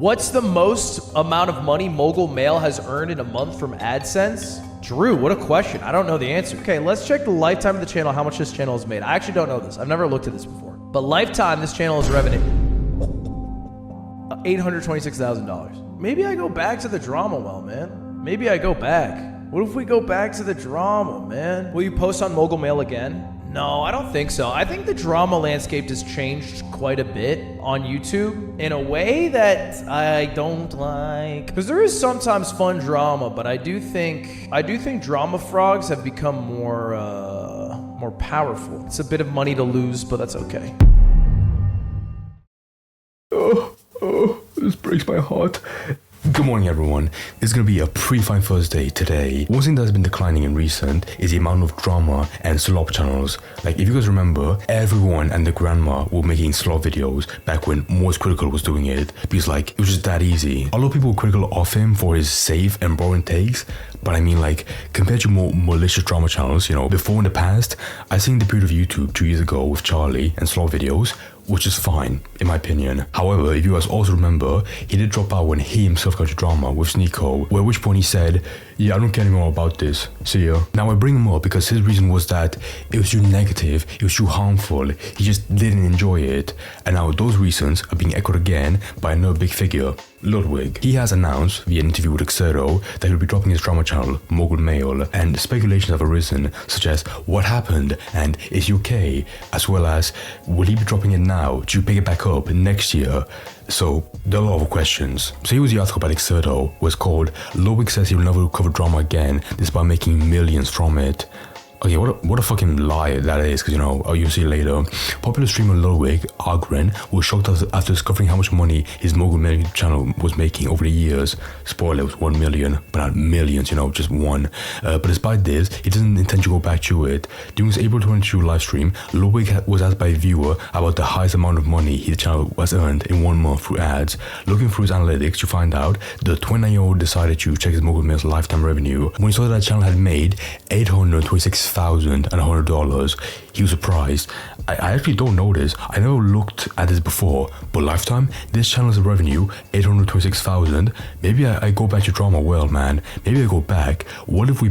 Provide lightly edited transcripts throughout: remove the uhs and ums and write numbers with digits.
What's the most amount of money Mogul Male has earned in a month from AdSense? Drew, what a question. I don't know the answer. Okay, let's check the lifetime of the channel, how much this channel has made. I actually don't know this. I've never looked at this before. But lifetime, this channel is revenue $826,000. Maybe I go back to the drama well, man. Maybe I go back. What if we go back to the drama, man? Will you post on Mogul Mail again? No, I don't think so. I think the drama landscape has changed quite a bit on YouTube in a way that I don't like. Because there is sometimes fun drama, but I do think drama frogs have become more powerful. It's a bit of money to lose, but that's okay. Oh, this breaks my heart. Good morning, everyone. It's going to be a pretty fine Thursday today. One thing that's been declining in recent is the amount of drama and slop channels. Like, if you guys remember, everyone and their grandma were making slop videos back when Most Critical was doing it, because like, it was just that easy. A lot of people were critical of him for his safe and boring takes, but I mean, like, compared to more malicious drama channels, you know, before in the past, I seen the period of YouTube 2 years ago with Charlie and slop videos, which is fine, in my opinion. However, if you guys also remember, he did drop out when he himself got into drama with Sneeko, at which point he said, yeah, I don't care anymore about this, see ya. Now I bring him up because his reason was that it was too negative, it was too harmful, he just didn't enjoy it. And now those reasons are being echoed again by another big figure, Ludwig. He has announced via an interview with Exerto that he'll be dropping his drama channel, Mogul Mail, and speculations have arisen, such as what happened and is he okay, as well as will he be dropping it now, do you pick it back up next year? So there are a lot of questions. So here was the article by Exerto, was called Ludwig says he will never recover drama again despite making millions from it. Okay, what a fucking lie that is, because, you know, you'll see later. Popular streamer Ludwig Agren was shocked after discovering how much money his Mogul Mail channel was making over the years. Spoiler, it was 1 million, but not millions, you know, just one. But despite this, he doesn't intend to go back to it. During his April 22 live stream, Ludwig was asked by a viewer about the highest amount of money his channel has earned in 1 month through ads. Looking through his analytics to find out, the 29-year-old decided to check his Mogul Mail's lifetime revenue. When he saw that the channel had made $826,100, he was surprised. I actually don't know this. I never looked at this before, but lifetime, this channel's revenue, $826,000. Maybe I go back to drama well, man. Maybe I go back. What if we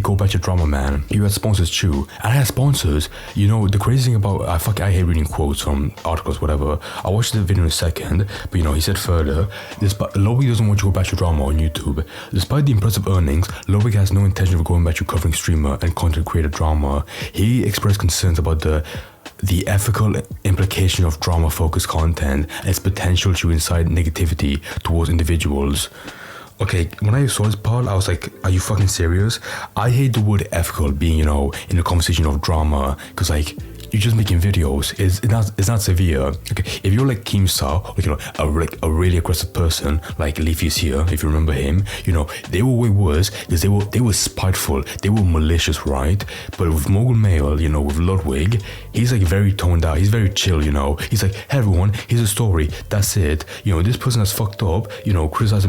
go back to drama, man? You had sponsors too. And I had sponsors. You know, the crazy thing about, I hate reading quotes from articles, whatever. I'll watch the video in a second, but you know, he said further, Ludwig doesn't want to go back to drama on YouTube. Despite the impressive earnings, Ludwig has no intention of going back to covering streamer and content creator drama. He expressed concerns about the ethical implication of drama-focused content and its potential to incite negativity towards individuals. Okay, when I saw this part, I was like, are you fucking serious? I hate the word ethical being, you know, in the conversation of drama, because like, you're just making videos. It's not severe. Okay, if you're like Keemstar, like, you know, a really aggressive person like Leafy's here, if you remember him, you know, they were way worse because they were spiteful, they were malicious, right? But with Mogul Mail, you know, with Ludwig, he's like very toned down, he's very chill, you know. He's like, hey everyone, here's a story, that's it. You know, this person has fucked up, you know, criticize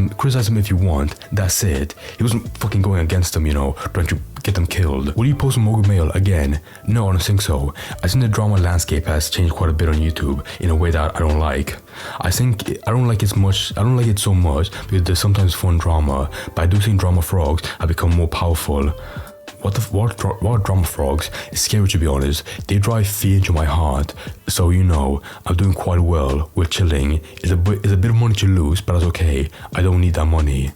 him if you want, that's it. He wasn't fucking going against them, you know, trying to get them killed. Will you post on Mogul Mail again? No, I don't think so. I think the drama landscape has changed quite a bit on YouTube in a way that I don't like. I don't like it so much because there's sometimes fun drama, but I do think drama frogs have become more powerful. What drama frogs? It's scary, to be honest. They drive fear into my heart. So, you know, I'm doing quite well. We're chilling. It's a bit of money to lose, but that's okay. I don't need that money.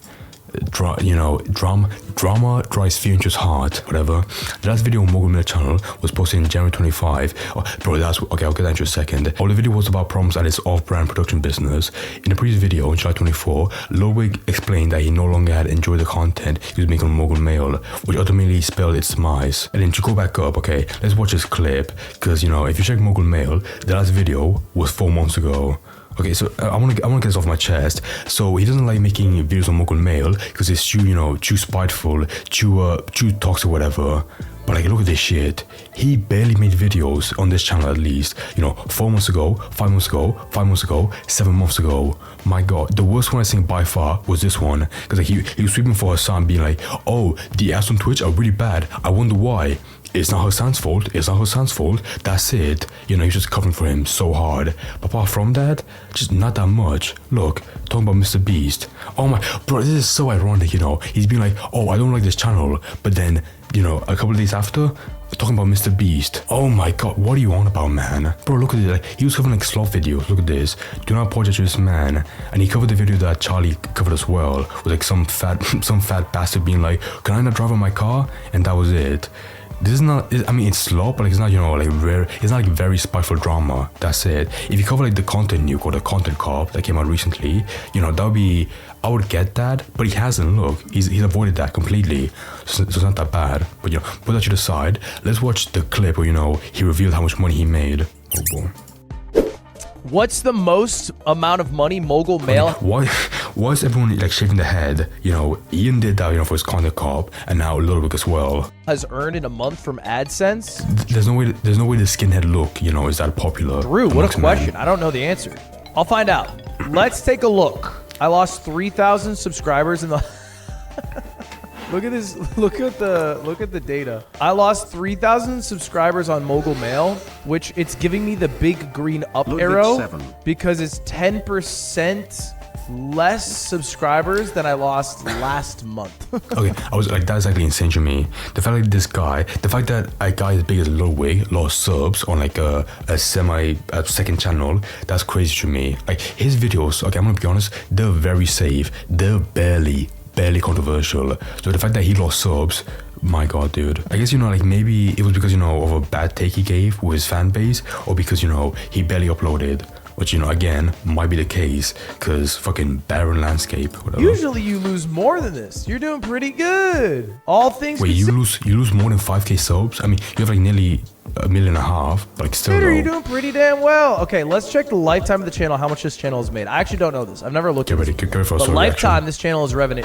Drama drives fear into his heart, whatever. The last video on Mogul Mail channel was posted in January 25. Oh, bro, okay, I'll get that into a second. The video was about problems at his off-brand production business. In the previous video, on July 24, Ludwig explained that he no longer had enjoyed the content he was making on Mogul Mail, which ultimately spelled its demise. And then to go back up, okay, let's watch this clip, because, you know, if you check Mogul Mail, the last video was 4 months ago. Okay, so I want to get this off my chest. So he doesn't like making videos on Mogul Mail because it's too, you know, too spiteful, too toxic, whatever. But like, look at this shit. He barely made videos on this channel, at least, you know, 4 months ago, 5 months ago, 5 months ago, 7 months ago. My god, the worst one I think by far was this one, because like he was sweeping for Hassan, being like, oh, the ads on Twitch are really bad, I wonder why. it's not Hassan's fault. It's not Hassan's fault. That's it. You know, he's just covering for him so hard. But apart from that, just not that much. Look, talking about Mr. Beast. Oh my, bro, this is so ironic, you know. He's been like, oh, I don't like this channel. But then, you know, a couple of days after, talking about Mr. Beast. Oh my god, what are you on about, man? Bro, look at it. Like, he was covering like sloth videos. Look at this. Do not apologize to this man. And he covered the video that Charlie covered as well, with like some fat bastard being like, can I not drive on my car? And that was it. This is not, I mean, it's slow, but like, it's not, you know, like it's not like very spiteful drama. That's it. If you cover like the content nuke or the content cop that came out recently, you know, that would be, I would get that, but he hasn't. Look, he's avoided that completely, so it's not that bad. But you know, put that to the side. Let's watch the clip where, you know, he revealed how much money he made. Oh boy. What's the most amount of money Mogul Mail? Why is everyone like shaving their head? You know, Ian did that, you know, for his content cop, and now Ludwig as well. Has earned in a month from AdSense? There's no way the skinhead look, you know, is that popular. Drew, what a question. I don't know the answer. I'll find out. Let's take a look. I lost 3,000 subscribers in the Look at this. Look at the data. I lost 3,000 subscribers on Mogul Mail, which it's giving me the big green up Ludwig arrow 7. because it's 10% less subscribers than I lost last month. Okay, I was like, that's actually insane to me. The fact that a guy as big as Ludwig lost subs on like a second channel, that's crazy to me. Like his videos, okay, I'm gonna be honest, they're very safe. They're barely controversial. So the fact that he lost subs, my god, dude. I guess, you know, like maybe it was because, you know, of a bad take he gave with his fan base, or because, you know, he barely uploaded. Which, you know, again, might be the case, because fucking barren landscape, whatever. Usually you lose more than this. You're doing pretty good. All things Wait, you lose more than 5k subs? I mean, you have like nearly 1.5 million, but like still Peter, you're doing pretty damn well. Okay, let's check the lifetime of the channel, how much this channel has made. I actually don't know this. I've never looked at this. Get ready for a But story lifetime, reaction. this channel is revenue.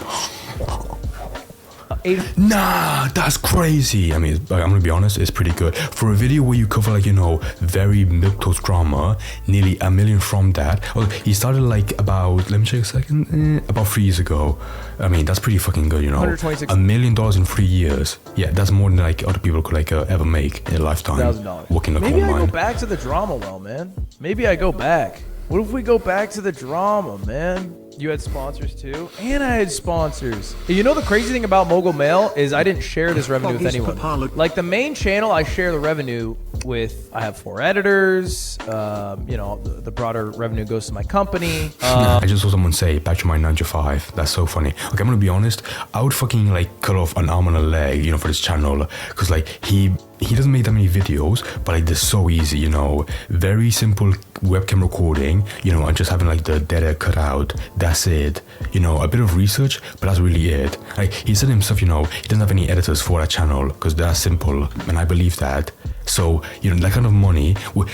Nah, that's crazy. I mean, I'm gonna be honest, it's pretty good. For a video where you cover, like, you know, very milquetoast drama, nearly 1 million from that. Oh, he started like about, let me check a second, about 3 years ago. I mean, that's pretty fucking good, you know. $1 million in 3 years. Yeah, that's more than like other people could like ever make in a lifetime. $1,000. Working the coal Maybe I mine. go back to the drama well, man. Maybe I go back. What if we go back to the drama, man? You had sponsors too? And I had sponsors. You know the crazy thing about Mogul Mail is I didn't share this revenue with anyone. Like the main channel, I share the revenue with, I have 4 editors. You know, the broader revenue goes to my company. I just saw someone say, back to my 9 to 5. That's so funny. Okay, I'm gonna be honest. I would fucking like cut off an arm and a leg, you know, for this channel. Because like he doesn't make that many videos, but like they're so easy, you know. Very simple webcam recording, you know, and just having like the dead air cut out. That's it. You know, a bit of research, but that's really it. Like he said himself, you know, he doesn't have any editors for that channel because they're simple, and I believe that. So, you know, that kind of money with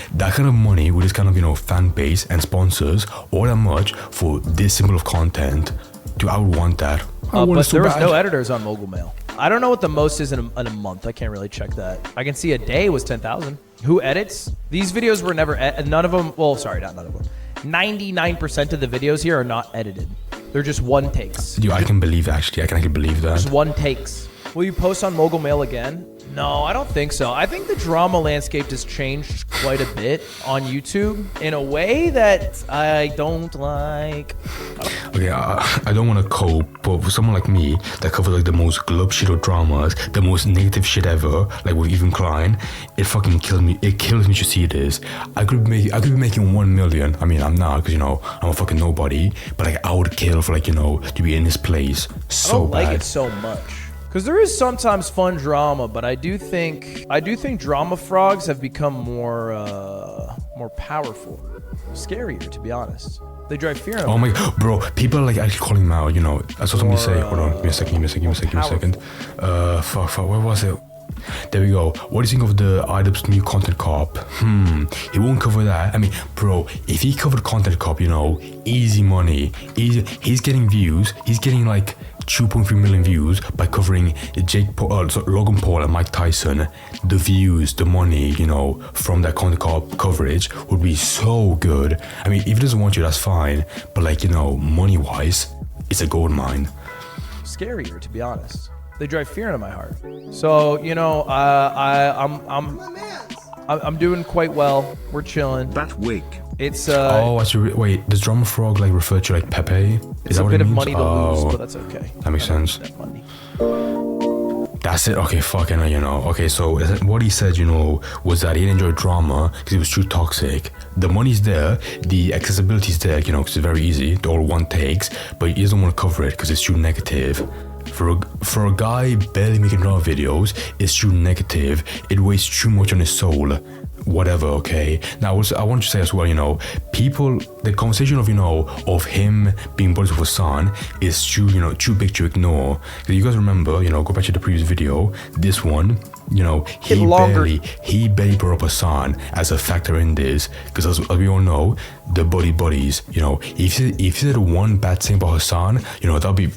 this kind of, you know, fan base and sponsors, all that much for this simple of content, dude, I would want that. But there was no editors on Mogul Mail. I don't know what the most is in a month. I can't really check that. I can see a day was 10,000. Who edits? These videos were never, none of them, well, sorry, not none of them. 99% of the videos here are not edited. They're just one takes. Dude, I can believe actually. I can actually believe that. Just one takes. Will you post on Mogul Mail again? No, I don't think so. I think the drama landscape has changed quite a bit on YouTube in a way that I don't like. Okay, I don't want to cope, but for someone like me that covers like the most glub shit of dramas, the most negative shit ever, like with Even Klein, it fucking kills me. It kills me to see this. I could be making 1 million. I mean, I'm not, because, you know, I'm a fucking nobody. But like, I would kill for, like, you know, to be in this place so I don't bad. like it so much. Because there is sometimes fun drama, but I do think drama frogs have become more powerful, scarier, to be honest. They drive fear in Oh my god, bro, people are like actually calling him out, you know. I saw somebody say, hold on, give me a second. Fuck, where was it? There we go. What do you think of the IDUB's new content cop? He won't cover that. I mean, bro, if he covered content cop, you know, easy money. Easy. He's getting views. He's getting like 2.3 million views by covering Logan Paul and Mike Tyson. The views, the money, you know, from that content cop coverage would be so good. I mean, if he doesn't want you, that's fine. But like, you know, money-wise, it's a gold mine. scarier, to be honest. They drive fear into my heart. So, you know, I'm doing quite well. We're chilling. That wig. It's wait, does Drama Frog like refer to like Pepe? It's a bit of money to lose, but that's okay. That makes sense. That money. That's it. Okay, fucking, you know. Okay, so what he said, you know, was that he didn't enjoy drama because it was too toxic. The money's there, the accessibility's there, you know, because it's very easy. All one takes, but he doesn't want to cover it because it's too negative. For a guy barely making drama videos, it's too negative. It weighs too much on his soul. Whatever, okay. Now, I want to say as well, you know, the conversation of, you know, of him being buddies with Hassan is too big to ignore. You guys remember, you know, go back to the previous video, this one, you know, he barely brought up Hassan as a factor in this, because as we all know, the buddies, you know, if he said one bad thing about Hassan, you know, that'd be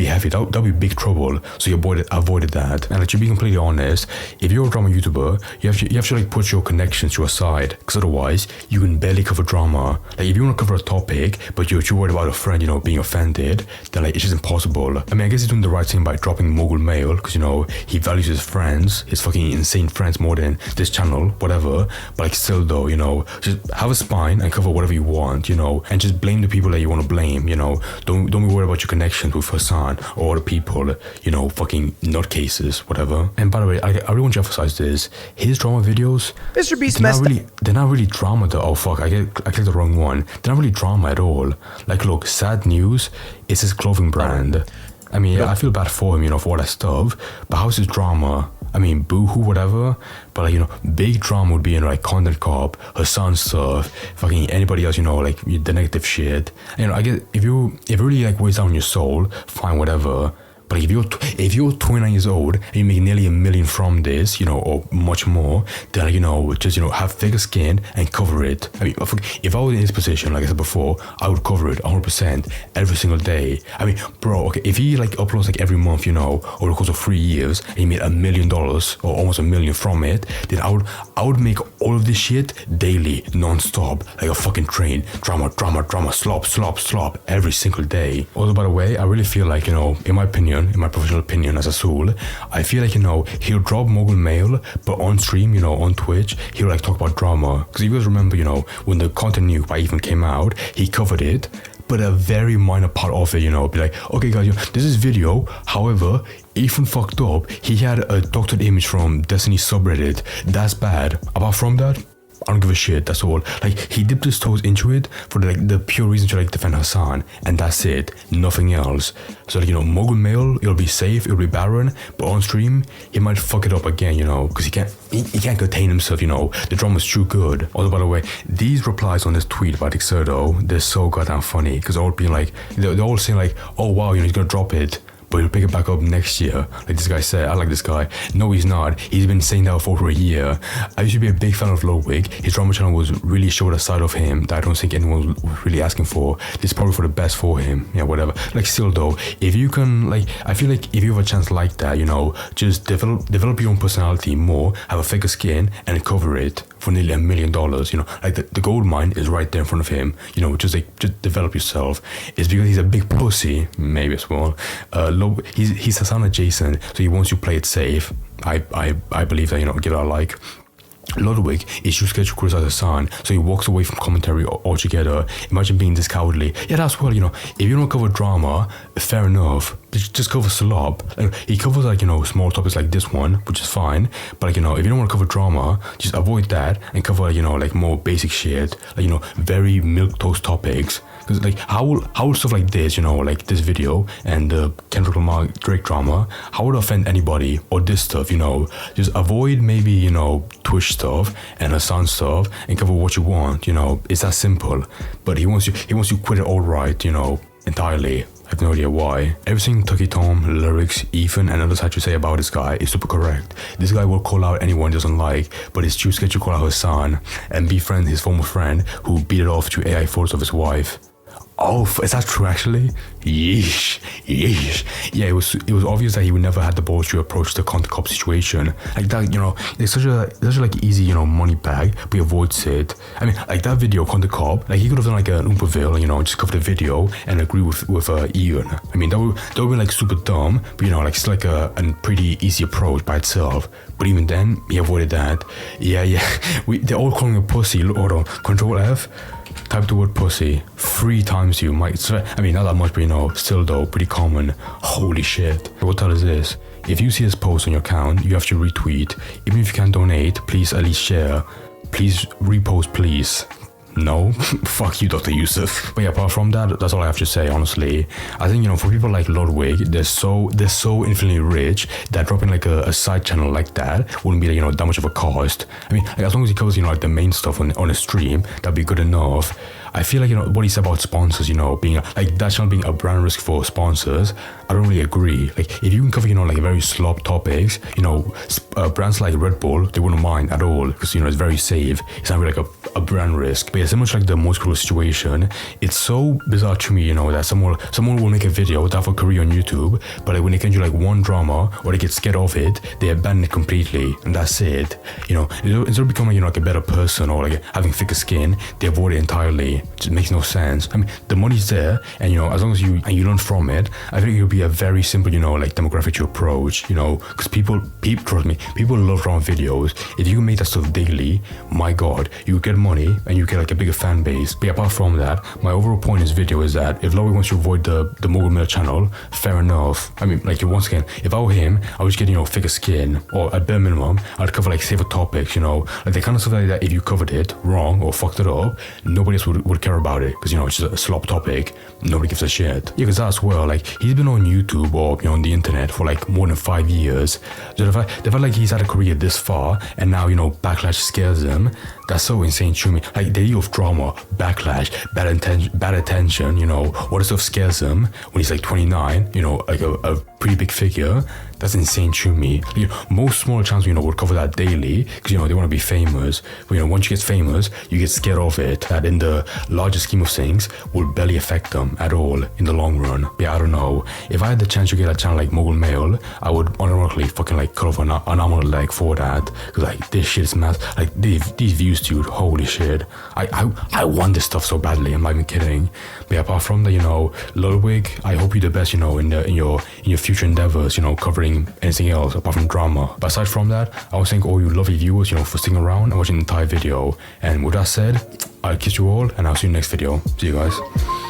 heavy, that'd be big trouble. So you avoided that. And to be completely honest, if you're a drama YouTuber, you have to like put your connections to a side, because otherwise you can barely cover drama. Like if you want to cover a topic, but you're too worried about a friend, you know, being offended, then like it's just impossible. I mean, I guess he's doing the right thing by dropping Mogul Mail, because, you know, he values his friends, his fucking insane friends more than this channel, whatever. But like still though, you know, just have a spine and cover whatever you want, you know, and just blame the people that you want to blame, you know. Don't be worried about your connections with Hassan or the people, you know, fucking nutcases, whatever. And by the way, I really want to emphasize this. His drama videos, Mr. Beast they're not really drama though. Oh fuck, I clicked the wrong one. They're not really drama at all. Like look, Sad News is his clothing brand. I mean, I feel bad for him, you know, for all that stuff, but how's his drama? I mean, boohoo, whatever, but like, you know, big drama would be, you know, like Content Cop, Hassan stuff, fucking anybody else, you know, like the negative shit. You know, I guess if it really like weighs down your soul, fine, whatever. But if you're 29 years old and you make nearly $1 million from this, you know, or much more, then, you know, just, you know, have thicker skin and cover it. I mean, if I was in his position, like I said before, I would cover it 100% every single day. I mean, bro, okay, if he like uploads like every month, you know, over the course of 3 years, and he made $1 million or almost $1 million from it, then I would make all of this shit daily, non-stop, like a fucking train. Drama, slop, every single day. Also, by the way, I really feel like, you know, in my professional opinion as a soul, I feel like, you know, he'll drop Mogul Mail, but on stream, you know, on Twitch, he'll like talk about drama. Because you guys remember, you know, when the content nuke by Ethan came out, he covered it, but a very minor part of it, you know, be like, okay guys, you know, this is video, however, Ethan fucked up, he had a doctored image from Destiny subreddit, that's bad. Apart from that, I don't give a shit, that's all. Like, he dipped his toes into it for like the pure reason to like defend Hassan, and that's it, nothing else. So like, you know, Mogul Mail, it'll be safe, it'll be barren, but on stream, he might fuck it up again, you know, because he can't contain himself, you know, the drama's too good. Also, by the way, these replies on this tweet by Dixerdo, they're so goddamn funny, because they're all being like, they're all saying like, oh wow, you know, he's gonna drop it, but he'll pick it back up next year. Like this guy said, I like this guy. No, he's not. He's been saying that for over a year. I used to be a big fan of Ludwig. His drama channel was really showed a side of him that I don't think anyone was really asking for. This is probably for the best for him. Yeah, whatever. Like still though, if you can, like, I feel like if you have a chance like that, you know, just develop your own personality more, have a thicker skin, and cover it for nearly $1 million. You know, like the gold mine is right there in front of him. You know, just develop yourself. It's because he's a big pussy, maybe as well. He's Hassan adjacent, so he wants you to play it safe. I believe that, you know, give it a like. Ludwig is too scared to criticize Hassan, so he walks away from commentary altogether. Imagine being this cowardly. Yeah, that's well, you know, if you don't cover drama, fair enough, just cover slop. Like, he covers, like, you know, small topics like this one, which is fine, but like, you know, if you don't want to cover drama, just avoid that and cover, you know, like more basic shit, like, you know, very milquetoast topics. Because like, how will stuff like this, you know, like this video and the Kendrick Lamar Drake drama, how would it offend anybody? Or this stuff, you know, just avoid maybe, you know, Twitch stuff and Hassan stuff and cover what you want, you know, it's that simple. But he wants you to quit it all right, you know, entirely. I have no idea why. Everything Tucky Tom, Lyrics, Ethan, and others had to say about this guy is super correct. This guy will call out anyone he doesn't like, but it's too scared to call out Hassan and befriend his former friend who beat it off to AI photos of his wife. Oh, is that true actually? Yeesh. yeesh. Yeah, it was obvious that he would never had the balls to approach the Conte Cop situation. Like that, it's such a like easy, money bag, but he avoids it. I mean, like that video, Conte Cop, like he could have done like an Oomperville, just cover the video and agree with Ian. I mean, that would be like super dumb, but like it's like a pretty easy approach by itself. But even then, he avoided that. Yeah. They're all calling him a pussy. Hold on, Control F. Type the word pussy 3 times. You might. I mean, not that much, but still though, pretty common. Holy shit. What the hell is this? If you see this post on your account, you have to retweet. Even if you can't donate, please at least share. Please repost, please. No, fuck you, Dr. Yusuf. But yeah, apart from that, that's all I have to say, honestly. I think, for people like Ludwig, they're so infinitely rich that dropping like a side channel like that wouldn't be like, that much of a cost. I mean, like, as long as he covers, like the main stuff on a stream, that'd be good enough. I feel like, what he said about sponsors, being like that channel being a brand risk for sponsors, I don't really agree. Like, if you can cover, like very slop topics, brands like Red Bull, they wouldn't mind at all because, it's very safe. It's not really like a brand risk. But yeah, so much like the Mogul situation, it's so bizarre to me, that someone will make a video, they have a career on YouTube, but like when they can do like one drama or they get scared of it, they abandon it completely, and that's it. Instead of becoming, like a better person or like having thicker skin, they avoid it entirely. It just makes no sense. I mean, the money's there, and as long as you learn from it, I think it'll be a very simple, like demographic to approach, because people, trust me, people love drama videos. If you can make that stuff daily, my god, you get money and you get like a bigger fan base. But apart from that, my overall point in this video is that if Ludwig wants to avoid the Mogul Miller channel, fair enough. I mean, like, once again, if I were him, I would just get, thicker skin, or at bare minimum, I'd cover like safer topics, like the kind of stuff like that. If you covered it wrong or fucked it up, nobody else would care about it, because it's just a slop topic. Nobody gives a shit. Yeah, because as well, like, he's been on YouTube or on the internet for like more than 5 years. So the fact like he's had a career this far and now backlash scares him, that's so insane to me. Like, the idea of drama, backlash, bad attention, what stuff scares him when he's like 29, like a pretty big figure. That's insane to me. Most smaller channels, would cover that daily because, they want to be famous. But, once you get famous, you get scared of it. That in the larger scheme of things will barely affect them at all in the long run. But yeah, I don't know. If I had the chance to get a channel like Mogul Mail, I would unironically fucking like cut off an arm on the leg for that. Because like, this shit is mad. Like, these views, dude, holy shit. I want this stuff so badly. I'm not even kidding. But yeah, apart from that, Ludwig, I hope you the best, in your future endeavors, covering anything else apart from drama. But aside from that, I want to thank all you lovely viewers, for sticking around and watching the entire video. And with that said, I'll kiss you all, and I'll see you in the next video. See you guys.